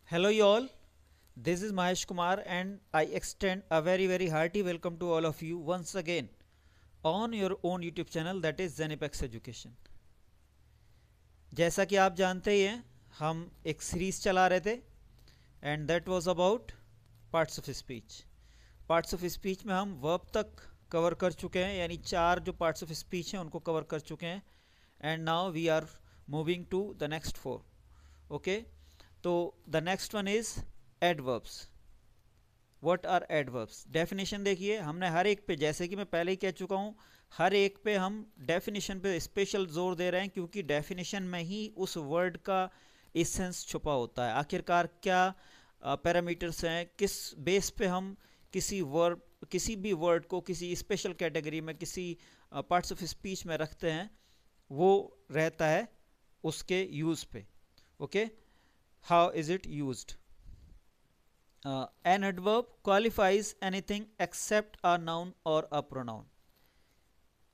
Hello, you all. This is Mahesh Kumar, and I extend a very hearty welcome to all of you once again on your own YouTube channel, that is Zenipex Education. जैसा कि आप जानते ही हैं, हम एक series चला रहे थे and that was about parts of speech. Parts of speech में हम वर्ब तक कवर कर चुके हैं, यानी 4 जो पार्ट्स ऑफ स्पीच हैं उनको कवर कर चुके हैं. And now we are moving to the next 4. Okay, तो the next one is adverbs. What are adverbs? Definition देखिए, हमने हर एक पे, जैसे कि मैं पहले ही कह चुका हूँ, हर एक पे हम डेफिनेशन पे स्पेशल जोर दे रहे हैं, क्योंकि डेफिनेशन में ही उस वर्ड का इसेंस छुपा होता है. आखिरकार क्या पैरामीटर्स हैं, किस बेस पे हम किसी भी वर्ड को किसी स्पेशल कैटेगरी में, किसी पार्ट्स ऑफ स्पीच में रखते हैं, वो रहता है उसके यूज़ पे. Okay, how is it used? An adverb qualifies anything except a noun or a pronoun.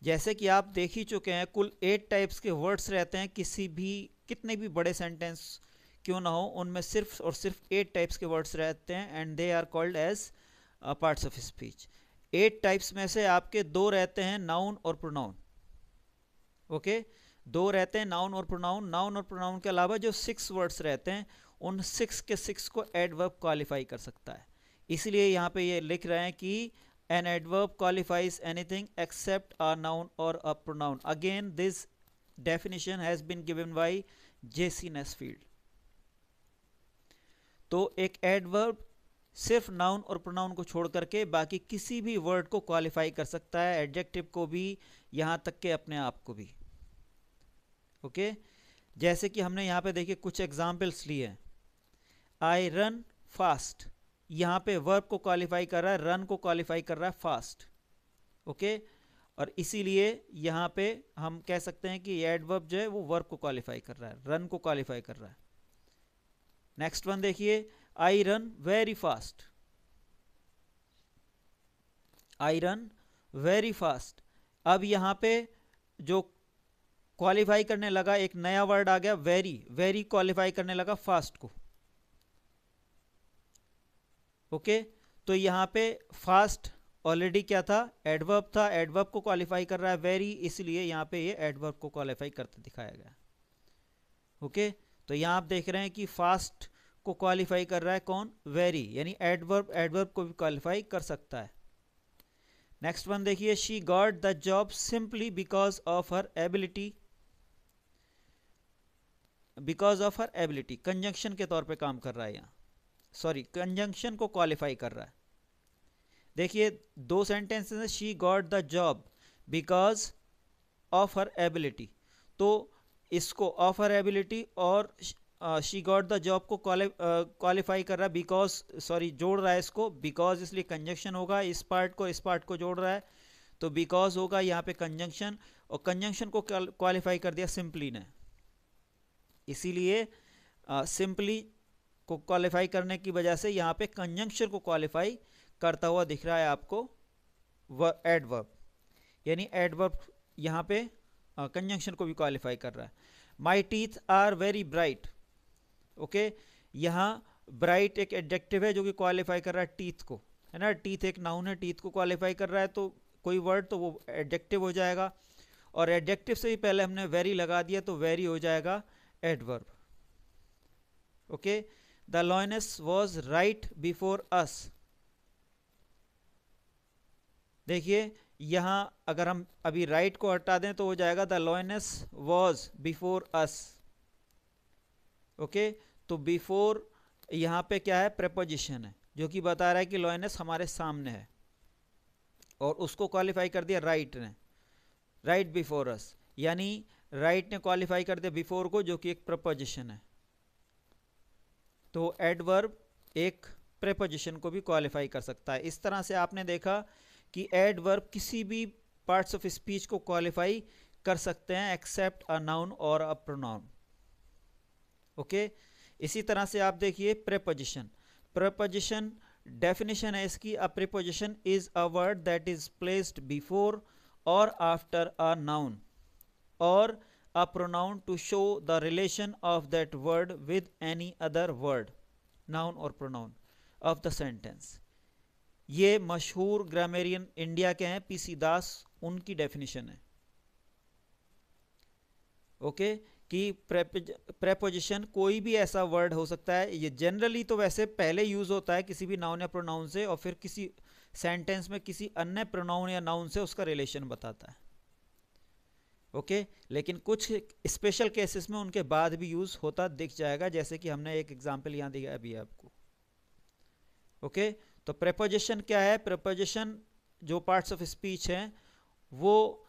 जैसे कि आप देख ही चुके हैं, कुल 8 टाइप्स के वर्ड्स रहते हैं. कितने भी बड़े सेंटेंस क्यों ना हो, उनमें सिर्फ और सिर्फ 8 टाइप्स के वर्ड्स रहते हैं and they are called as parts of speech. 8 types में से आपके 2 रहते हैं नाउन और प्रोनाउन. ओके, 2 रहते हैं नाउन और प्रोनाउन. नाउन और प्रोनाउन के अलावा जो 6 वर्ड्स रहते हैं, उन 6 के 6 को एडवर्ब क्वालिफाई कर सकता है. इसलिए यहाँ पे ये लिख रहे हैं कि an adverb qualifies anything except a noun or a pronoun. Again this definition has been given by JC Nesfield. तो एक एडवर्ब सिर्फ नाउन और प्रोनाउन को छोड़ करके बाकी किसी भी वर्ड को क्वालिफाई कर सकता है, एडजेक्टिव को भी, यहाँ तक के अपने आप को भी. ओके, जैसे कि हमने यहाँ पे देखिए कुछ एग्जाम्पल्स लिए हैं. आई रन फास्ट, यहाँ पे वर्ब को क्वालिफाई कर रहा है, रन को क्वालिफाई कर रहा है फास्ट. ओके, और इसीलिए यहाँ पे हम कह सकते हैं कि एडवर्ब जो है वो वर्ब को क्वालिफाई कर रहा है, रन को क्वालिफाई कर रहा है. नेक्स्ट वन देखिए, I run very fast. I run very fast. अब यहाँ पे जो क्वालिफाई करने लगा, एक नया वर्ड आ गया, वेरी. वेरी क्वालिफाई करने लगा फास्ट को. ओके, तो यहाँ पे फास्ट ऑलरेडी क्या था? एडवर्ब था. एडवर्ब को क्वालिफाई कर रहा है वेरी, इसलिए यहाँ पे ये एडवर्ब को क्वालिफाई करते दिखाया गया. ओके, तो यहाँ आप देख रहे हैं कि फास्ट को क्वालिफाई कर रहा है कौन? वेरी. यानी एडवर्ब एडवर्ब को भी क्वालिफाई कर सकता है. नेक्स्ट वन देखिए, she got the job simply because of her ability. Because of her ability conjunction के तौर पे काम कर रहा है यहाँ, सॉरी, कंजंक्शन को क्वालिफाई कर रहा है. देखिए 2 सेंटेंसेस हैं, she got the job because of her ability. तो इसको ऑफ हर एबिलिटी और शी गॉट द जॉब को क्वालिफाई कर रहा है बिकॉज, सॉरी, जोड़ रहा है इसको बिकॉज, इसलिए कंजंक्शन होगा. इस पार्ट को जोड़ रहा है, तो बिकॉज होगा यहाँ पे कंजंक्शन, और कंजंक्शन को क्वालिफाई कर दिया सिंपली ने. इसीलिए सिंपली को क्वालिफाई करने की वजह से यहाँ पे कंजंक्शन को क्वालिफाई करता हुआ दिख रहा है आपको एडवर्ब. यानी एडवर्ब यहाँ पे कंजंक्शन को भी क्वालिफाई कर रहा है. My teeth are very bright. Okay, यहाँ ब्राइट एक एडजेक्टिव है जो कि क्वालिफाई कर रहा है टीथ को, है ना. टीथ एक नाउन है, टीथ को क्वालिफाई कर रहा है, तो कोई वर्ड तो वो एडजेक्टिव हो जाएगा. और एडजेक्टिव से ही पहले हमने वेरी लगा दिया, तो वेरी हो जाएगा adverb. Okay, the lioness was right before us. देखिए यहां अगर हम अभी राइट को हटा दें तो हो जाएगा the lioness was before us. Okay, तो बिफोर यहां पे क्या है? प्रेपोजिशन है जो कि बता रहा है कि लॉयनेस हमारे सामने है, और उसको क्वालिफाई कर दिया राइट ने, राइट बिफोर अस. यानी राइट ने क्वालिफाई कर दिया बिफोर को, जो कि एक प्रेपोजिशन है. तो एडवर्ब एक प्रेपोजिशन को भी क्वालिफाई कर सकता है. इस तरह से आपने देखा कि एडवर्ब किसी भी पार्ट्स ऑफ स्पीच को क्वालिफाई कर सकते हैं accept a noun or a pronoun. Okay, इसी तरह से आप देखिए प्रेपोजिशन. प्रेपोजिशन डेफिनेशन है इसकी, a preposition is a word that is placed before or after a noun or a pronoun to show the relation of that word with any other word. Noun और pronoun of the sentence. ये मशहूर grammarian India के हैं, PC दास, उनकी definition है। Okay कि preposition कोई भी ऐसा वर्ड हो सकता है, ये जनरली तो वैसे पहले यूज होता है किसी भी नाउन या प्रोनाउन से, और फिर किसी सेंटेंस में किसी अन्य प्रोनाउन या नाउन से उसका रिलेशन बताता है। ओके लेकिन कुछ स्पेशल केसेस में उनके बाद भी यूज होता दिख जाएगा, जैसे कि हमने एक एग्जांपल यहां दिया अभी आपको। ओके तो प्रेपोजिशन क्या है? प्रेपोजिशन जो पार्ट्स ऑफ स्पीच हैं वो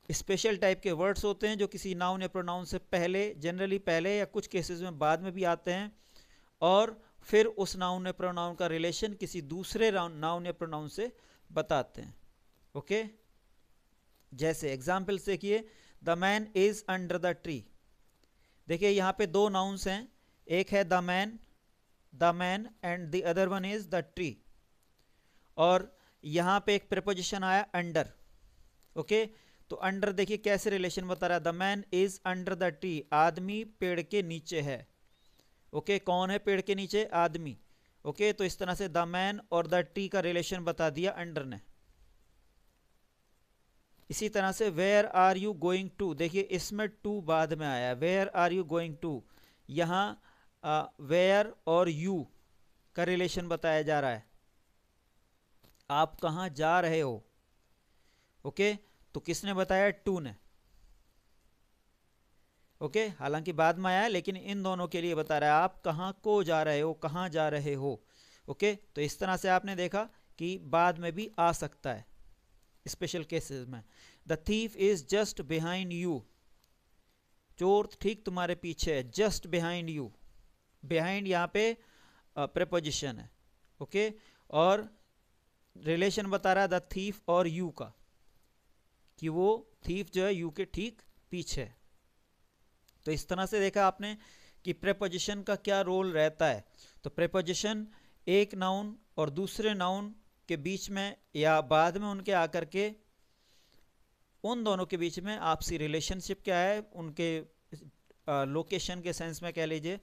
स्पेशल टाइप के वर्ड्स होते हैं जो किसी नाउन या प्रोनाउन से पहले, जनरली पहले या कुछ केसेस में बाद में भी आते हैं, और फिर उस नाउन या प्रोनाउन का रिलेशन किसी दूसरे नाउन या प्रोनाउन से बताते हैं। ओके जैसे एग्जाम्पल से देखिए, the man is under the tree. देखिए यहाँ पे दो नाउन्स हैं, एक है the man and the other one is the tree, और यहाँ पे एक प्रेपोजिशन आया अंडर। ओके तो अंडर देखिए कैसे रिलेशन बता रहा है, the man is under the tree, आदमी पेड़ के नीचे है। ओके कौन है पेड़ के नीचे? आदमी। ओके तो इस तरह से द मैन और द ट्री का रिलेशन बता दिया अंडर ने। इसी तरह से where are you going to, देखिए इसमें टू बाद में आया, where are you going to, यहाँ वेयर और यू का रिलेशन बताया जा रहा है, आप कहाँ जा रहे हो। ओके तो किसने बताया? टू ने। ओके हालांकि बाद में आया लेकिन इन दोनों के लिए बता रहा है आप कहाँ को जा रहे हो, कहाँ जा रहे हो। ओके तो इस तरह से आपने देखा कि बाद में भी आ सकता है स्पेशल केसेस में। The thief is just behind you, चोर ठीक तुम्हारे पीछे है, जस्ट बिहाइंड यू, बिहाइंड यहाँ पे प्रेपोजिशन है। ओके और रिलेशन बता रहा है द थीफ और यू का, कि वो थीफ जो है यू के ठीक पीछे। तो इस तरह से देखा आपने कि प्रेपोजिशन का क्या रोल रहता है। तो प्रेपोजिशन एक नाउन और दूसरे नाउन के बीच में या बाद में उनके आकर के उन दोनों के बीच में आपसी रिलेशनशिप क्या है, उनके लोकेशन के सेंस में कह लीजिए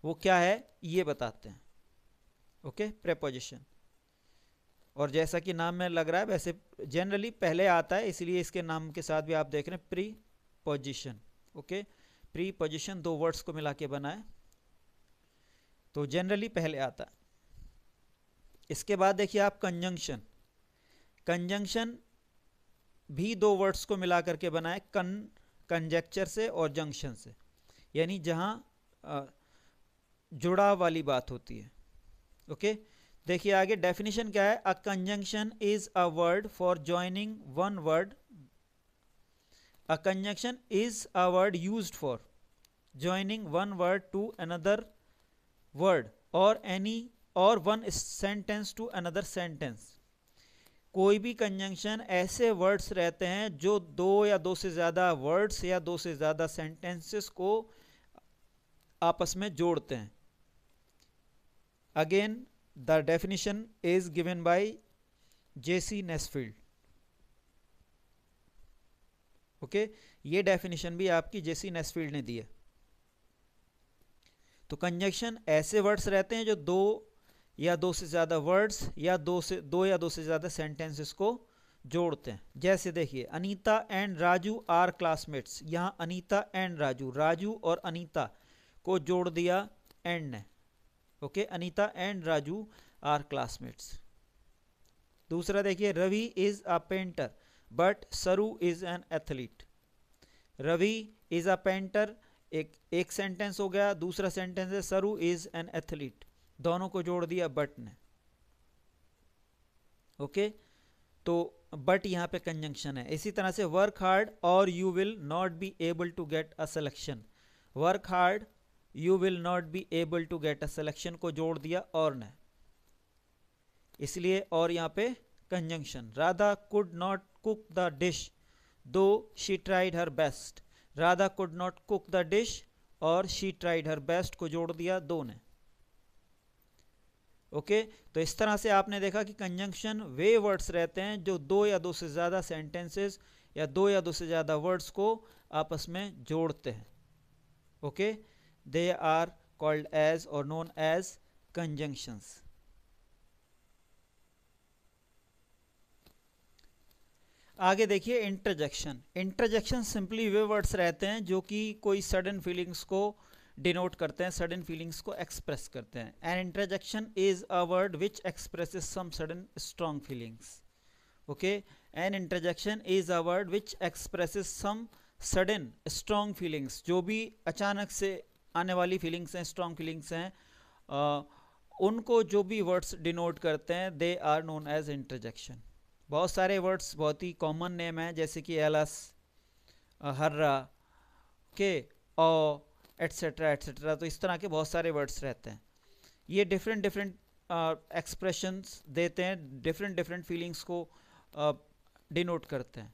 वो क्या है, ये बताते हैं। ओके प्रेपोजिशन, और जैसा कि नाम में लग रहा है वैसे जनरली पहले आता है, इसलिए इसके नाम के साथ भी आप देख रहे हैं pre position. Okay pre position दो वर्ड्स को मिला के बना है, तो जनरली पहले आता है। इसके बाद देखिए आप कंजंक्शन, कंजंक्शन भी दो वर्ड्स को मिला करके बना है, कंजेक्चर से और जंक्शन से, यानी जहां जुड़ाव वाली बात होती है। ओके देखिए आगे डेफिनेशन क्या है, a conjunction is a word for joining one word, a conjunction is a word used for joining one word to another word or any or one sentence to another sentence. कोई भी conjunction ऐसे words रहते हैं जो दो या दो से ज़्यादा वर्ड्स या दो से ज़्यादा सेंटेंसेस को आपस में जोड़ते हैं। Again the definition is given by JC Nesfield. Okay ये डेफिनेशन भी आपकी जेसी नेस्फील्ड ने दी है। तो कंजंक्शन ऐसे वर्ड्स रहते हैं जो दो या दो से ज़्यादा वर्ड्स या दो या दो से ज़्यादा सेंटेंसेस को जोड़ते हैं। जैसे देखिए Anita and Raju are classmates, यहाँ अनीता एंड राजू, राजू और अनीता को जोड़ दिया एंड ने। Okay Anita and Raju are classmates. दूसरा देखिए Ravi is a painter but Saru is an athlete, Ravi is a painter एक सेंटेंस हो गया, दूसरा सेंटेंस है सरू इज एन एथलीट, दोनों को जोड़ दिया बट ने। ओके तो बट यहाँ पे कंजंक्शन है। इसी तरह से work hard or you will not be able to get a selection, work hard you will not be able to get a selection को जोड़ दिया और ने, इसलिए और यहाँ पे conjunction. Radha could not cook the dish though she tried her best, Radha could not cook the dish और she tried her best को जोड़ दिया दो ने। ओके तो इस तरह से आपने देखा कि कंजंक्शन वे वर्ड्स रहते हैं जो दो या दो से ज़्यादा सेंटेंसेस या दो या दो से ज़्यादा वर्ड्स को आपस में जोड़ते हैं। Okay they are called as or known as conjunctions. आगे देखिए इंटरजेक्शन। इंटरजेक्शन सिंपली वे वर्ड्स रहते हैं जो कि कोई सडन फीलिंग्स को डिनोट करते हैं, सडन फीलिंग्स को एक्सप्रेस करते हैं। An interjection is a word which expresses some sudden strong feelings. Okay, an interjection is a word which expresses some sudden strong feelings. जो भी अचानक से आने वाली फीलिंग्स हैं, स्ट्रॉन्ग फीलिंग्स हैं, उनको जो भी वर्ड्स डिनोट करते हैं they are known as interjection. बहुत सारे वर्ड्स बहुत ही कॉमन नेम हैं, जैसे कि एलस, हर्रा, के, ओ, एट्सेट्रा एट्सेट्रा। तो इस तरह के बहुत सारे वर्ड्स रहते हैं। ये डिफरेंट डिफरेंट एक्सप्रेशंस देते हैं, डिफरेंट डिफरेंट फीलिंग्स को डिनोट करते हैं।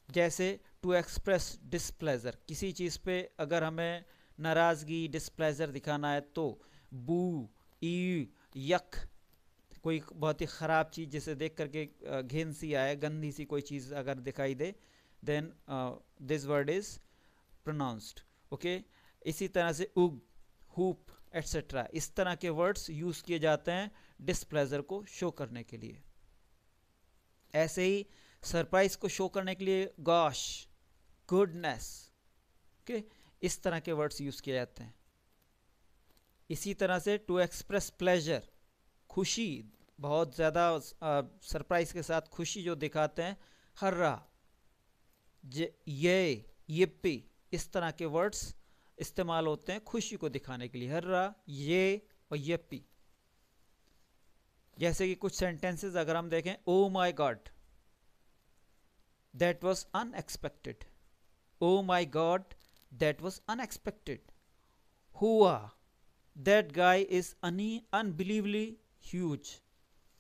जैसे टू एक्सप्रेस डिसप्लेजर, किसी चीज़ पे अगर हमें नाराज़गी, डिसप्लेजर दिखाना है तो बू, ई, यक, कोई बहुत ही ख़राब चीज़ जिसे देख करके घिन सी आए, गंदी सी कोई चीज़ अगर दिखाई दे, then this word is pronounced. Okay, इसी तरह से उग, हुप एट्सेट्रा, इस तरह के वर्ड्स यूज़ किए जाते हैं डिसप्लेजर को शो करने के लिए। ऐसे ही सरप्राइज को शो करने के लिए गॉश, गुडनेस, ओके, इस तरह के वर्ड्स यूज़ किए जाते हैं। इसी तरह से टू एक्सप्रेस प्लेजर, खुशी, बहुत ज़्यादा सरप्राइज के साथ खुशी जो दिखाते हैं, हर्रा, ये, yippee, इस तरह के वर्ड्स इस्तेमाल होते हैं खुशी को दिखाने के लिए, हर्रा, ये और yippee। जैसे कि कुछ सेंटेंसेस अगर हम देखें, oh my god, that was unexpected, oh my god, that was unexpected. हुआ, that guy is unbelievably huge.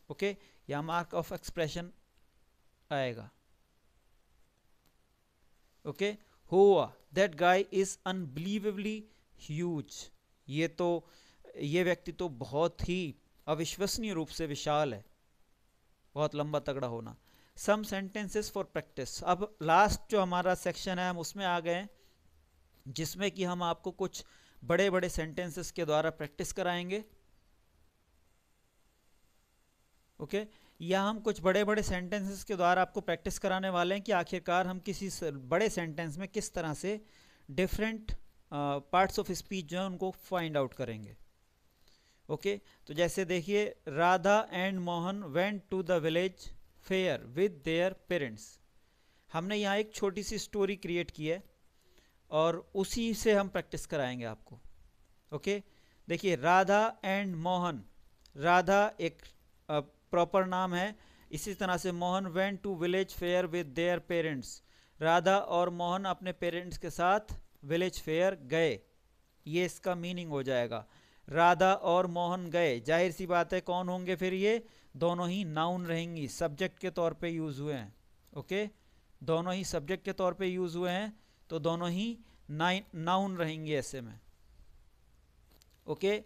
Okay, यहाँ मार्क ऑफ एक्सप्रेशन आएगा। ओके, हुआ, that guy is unbelievably huge, ये व्यक्ति तो बहुत ही अविश्वसनीय रूप से विशाल है, बहुत लंबा तगड़ा होना। Some sentences for practice. अब लास्ट जो हमारा सेक्शन है हम उसमें आ गए, जिसमें कि हम आपको कुछ बड़े बड़े सेंटेंसेस के द्वारा प्रैक्टिस कराएंगे। ओके, या हम कुछ बड़े बड़े सेंटेंसेस के द्वारा आपको प्रैक्टिस कराने वाले हैं कि आखिरकार हम किसी बड़े सेंटेंस में किस तरह से डिफरेंट पार्ट्स ऑफ स्पीच जो है उनको फाइंड आउट करेंगे। ओके, तो जैसे देखिए, Radha and Mohan went to the village fair with their parents. हमने यहाँ एक छोटी सी स्टोरी क्रिएट की है और उसी से हम प्रैक्टिस कराएंगे आपको। ओके, देखिए, राधा एंड मोहन, राधा एक प्रॉपर नाम है, इसी तरह से Mohan went to village fair with their parents, Radha और मोहन अपने पेरेंट्स के साथ विलेज फेयर गए, ये इसका मीनिंग हो जाएगा। राधा और मोहन गए, जाहिर सी बात है कौन होंगे फिर, ये दोनों ही नाउन रहेंगी, सब्जेक्ट के तौर पे यूज हुए हैं। ओके, दोनों ही सब्जेक्ट के तौर पे यूज हुए हैं, तो दोनों ही नाउन रहेंगे ऐसे में। ओके,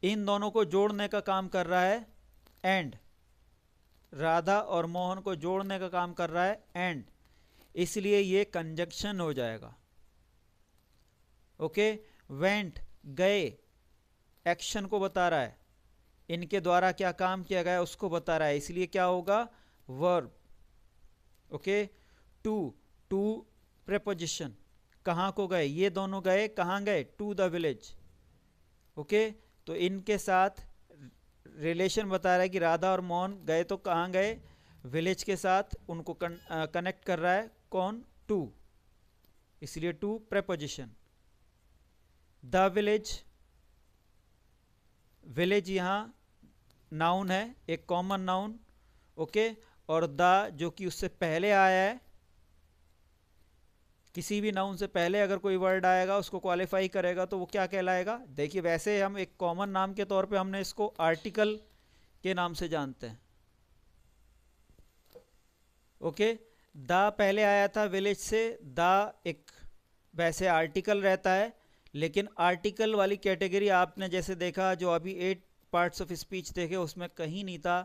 इन दोनों को जोड़ने का काम कर रहा है एंड, राधा और मोहन को जोड़ने का काम कर रहा है एंड, इसलिए ये कंजंक्शन हो जाएगा। ओके, वेंट, गए, एक्शन को बता रहा है, इनके द्वारा क्या काम किया गया उसको बता रहा है, इसलिए क्या होगा, verb. Okay, to, to preposition, कहाँ को गए, ये दोनों गए, कहाँ गए, टू द विलेज। ओके, तो इनके साथ रिलेशन बता रहा है कि राधा और मोहन गए तो कहाँ गए, विलेज के साथ, उनको कनेक्ट कर रहा है कौन, टू, इसलिए to preposition. The village, village यहाँ नाउन है, एक कॉमन नाउन। ओके, और द जो कि उससे पहले आया है, किसी भी नाउन से पहले अगर कोई वर्ड आएगा उसको क्वालिफाई करेगा तो वो क्या कहलाएगा। देखिए, वैसे हम एक कॉमन नाम के तौर पे हमने इसको आर्टिकल के नाम से जानते हैं। ओके, द पहले आया था विलेज से, द एक वैसे आर्टिकल रहता है, लेकिन आर्टिकल वाली कैटेगरी आपने जैसे देखा जो अभी 8 पार्ट्स ऑफ स्पीच देखे उसमें कहीं नहीं था।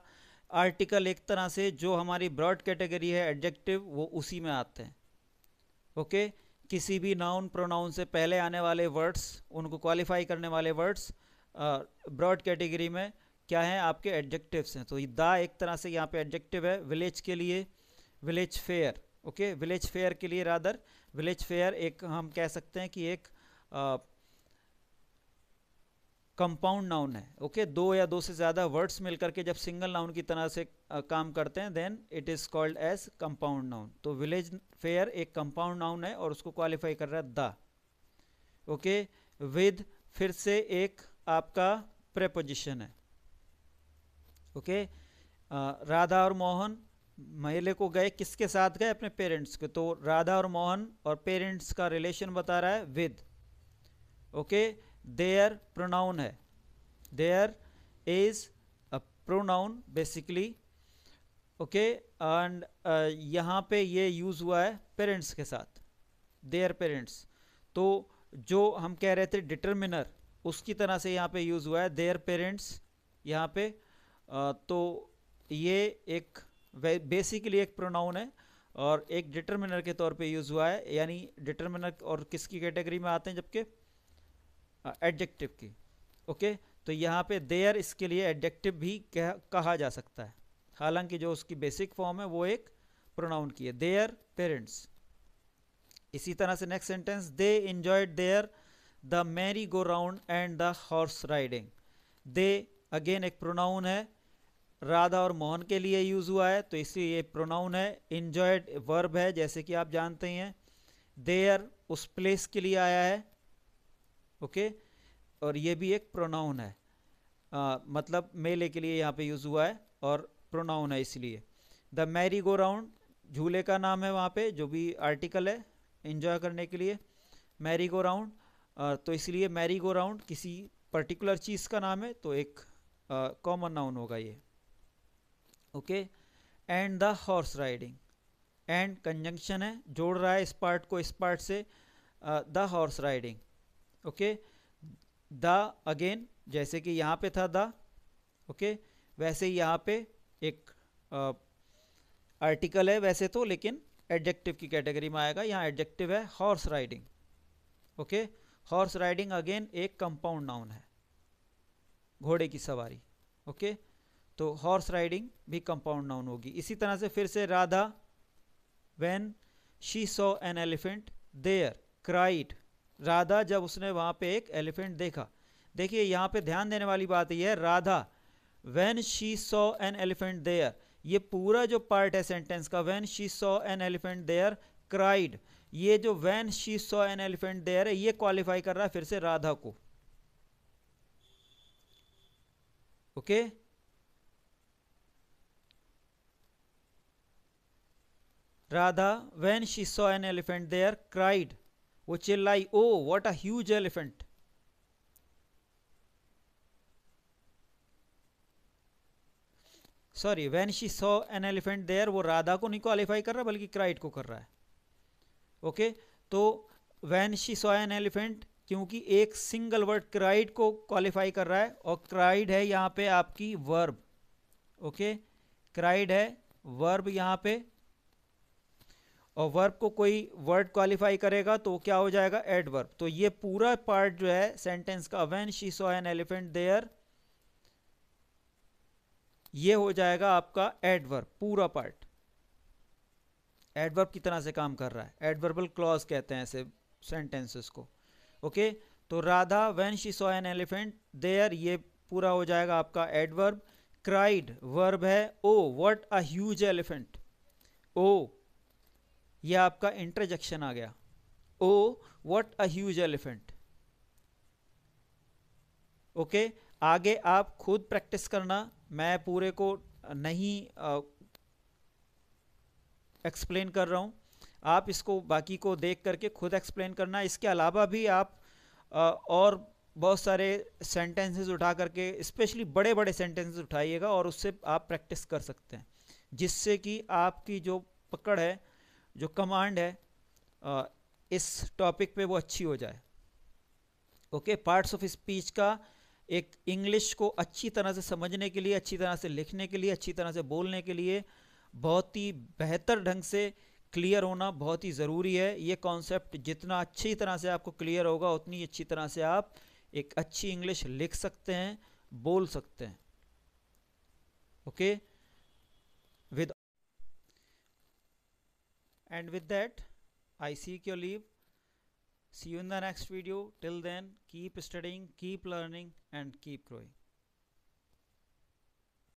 आर्टिकल एक तरह से जो हमारी ब्रॉड कैटेगरी है एडजेक्टिव, वो उसी में आते हैं। ओके, किसी भी नाउन प्रोनाउन से पहले आने वाले वर्ड्स, उनको क्वालिफाई करने वाले वर्ड्स ब्रॉड कैटेगरी में क्या है आपके एडजेक्टिव्स हैं। तो द एक तरह से यहाँ पे एडजेक्टिव है। विलेज के लिए village fair, okay, village fair के लिए रादर विलेज फेयर एक हम कह सकते हैं कि एक कंपाउंड नाउन है, ओके। दो या दो से ज़्यादा वर्ड्स मिलकर के जब सिंगल नाउन की तरह से काम करते हैं then it is called as compound noun. तो विलेज फेयर एक कंपाउंड नाउन है और उसको क्वालिफाई कर रहा है द, ओके। विद फिर से एक आपका प्रेपोजिशन है, ओके। राधा और मोहन मेले को गए, किसके साथ गए? अपने पेरेंट्स के। तो राधा और मोहन और पेरेंट्स का रिलेशन बता रहा है विद, ओके। देयर प्रोनाउन है, their is a pronoun basically, okay. And यहाँ पे ये यूज़ हुआ है पेरेंट्स के साथ, देयर पेरेंट्स। तो जो हम कह रहे थे डिटर्मिनर उसकी तरह से यहाँ पे यूज़ हुआ है देयर पेरेंट्स यहाँ पे। तो ये एक बेसिकली एक प्रोनाउन है और एक डिटर्मिनर के तौर पे यूज़ हुआ है, यानी डिटर्मिनर और किसकी कैटेगरी में आते हैं जबकि एडजेक्टिव की, ओके। तो यहाँ पे देयर इसके लिए एडजेक्टिव भी कहा जा सकता है, हालांकि जो उसकी बेसिक फॉर्म है वो एक प्रोनाउन की है, देयर पेरेंट्स। इसी तरह से next sentence, they enjoyed there the merry go round and the horse riding. They again एक प्रोनाउन है, राधा और मोहन के लिए यूज़ हुआ है तो इसलिए ये प्रोनाउन है। इंजॉयड वर्ब है जैसे कि आप जानते हैं। देयर उस प्लेस के लिए आया है, ओके, और ये भी एक प्रोनाउन है, मतलब मेले के लिए यहाँ पे यूज़ हुआ है और प्रोनाउन है इसलिए। द मैरी गो राउंड झूले का नाम है वहाँ पे, जो भी आर्टिकल है इंजॉय करने के लिए, मैरी गो राउंड। तो इसलिए मैरी गो राउंड किसी पर्टिकुलर चीज़ का नाम है तो एक कॉमन नाउन होगा ये, okay. And the horse riding, and conjunction है, जोड़ रहा है इस पार्ट को इस पार्ट से, the horse riding, okay. The again जैसे कि यहाँ पे था द, ओके, वैसे ही यहाँ पे एक आर्टिकल है वैसे तो, लेकिन एडजेक्टिव की कैटेगरी में आएगा। यहाँ एडजेक्टिव है horse riding, okay. Horse riding again एक कंपाउंड नाउन है, घोड़े की सवारी, ओके। तो हॉर्स राइडिंग भी कंपाउंड नाउन होगी। इसी तरह से फिर से Radha when she saw an elephant there cried. Radha जब उसने वहाँ पे एक एलिफेंट देखा, देखिए यहाँ पे ध्यान देने वाली बात यह है, Radha when she saw an elephant there, ये पूरा जो पार्ट है सेंटेंस का, when she saw an elephant there cried, ये जो when she saw an elephant there है ये क्वालिफाई कर रहा है फिर से राधा को, okay. Radha when she saw an elephant there cried, वो चिल्लाई, oh what a huge elephant. Sorry, when she saw an elephant there वो राधा को नहीं क्वालिफाई कर रहा बल्कि क्राइड को कर रहा है, ओके। तो when she saw an elephant क्योंकि एक सिंगल वर्ड क्राइड को क्वालिफाई कर रहा है और क्राइड है यहाँ पे आपकी वर्ब, ओके। क्राइड है वर्ब यहाँ पे, और वर्ब को कोई वर्ड क्वालिफाई करेगा तो क्या हो जाएगा? एडवर्ब। तो ये पूरा पार्ट जो है सेंटेंस का, when she saw an elephant there, ये हो जाएगा आपका एडवर्ब, पूरा पार्ट एडवर्ब की तरह से काम कर रहा है। एडवर्बल क्लॉज कहते हैं ऐसे सेंटेंसेस को, ओके। तो Radha when she saw an elephant there, ये पूरा हो जाएगा आपका एडवर्ब। क्राइड वर्ब है, oh what a huge elephant, oh ये आपका इंटरजेक्शन आ गया, oh what a huge elephant, okay. आगे आप खुद प्रैक्टिस करना, मैं पूरे को नहीं एक्सप्लेन कर रहा हूँ, आप इसको बाकी को देख करके खुद एक्सप्लेन करना। इसके अलावा भी आप और बहुत सारे सेंटेंसेस उठा करके, स्पेशली बड़े बड़े सेंटेंसेस उठाइएगा और उससे आप प्रैक्टिस कर सकते हैं, जिससे कि आपकी जो पकड़ है, जो कमांड है इस टॉपिक पे वो अच्छी हो जाए, ओके। पार्ट्स ऑफ स्पीच का एक इंग्लिश को अच्छी तरह से समझने के लिए, अच्छी तरह से लिखने के लिए, अच्छी तरह से बोलने के लिए बहुत ही बेहतर ढंग से क्लियर होना बहुत ही ज़रूरी है। ये कॉन्सेप्ट जितना अच्छी तरह से आपको क्लियर होगा उतनी अच्छी तरह से आप एक अच्छी इंग्लिश लिख सकते हैं, बोल सकते हैं। Okay, with and with that I seek your leave. See you in the next video. Till then, keep studying, keep learning, and keep growing.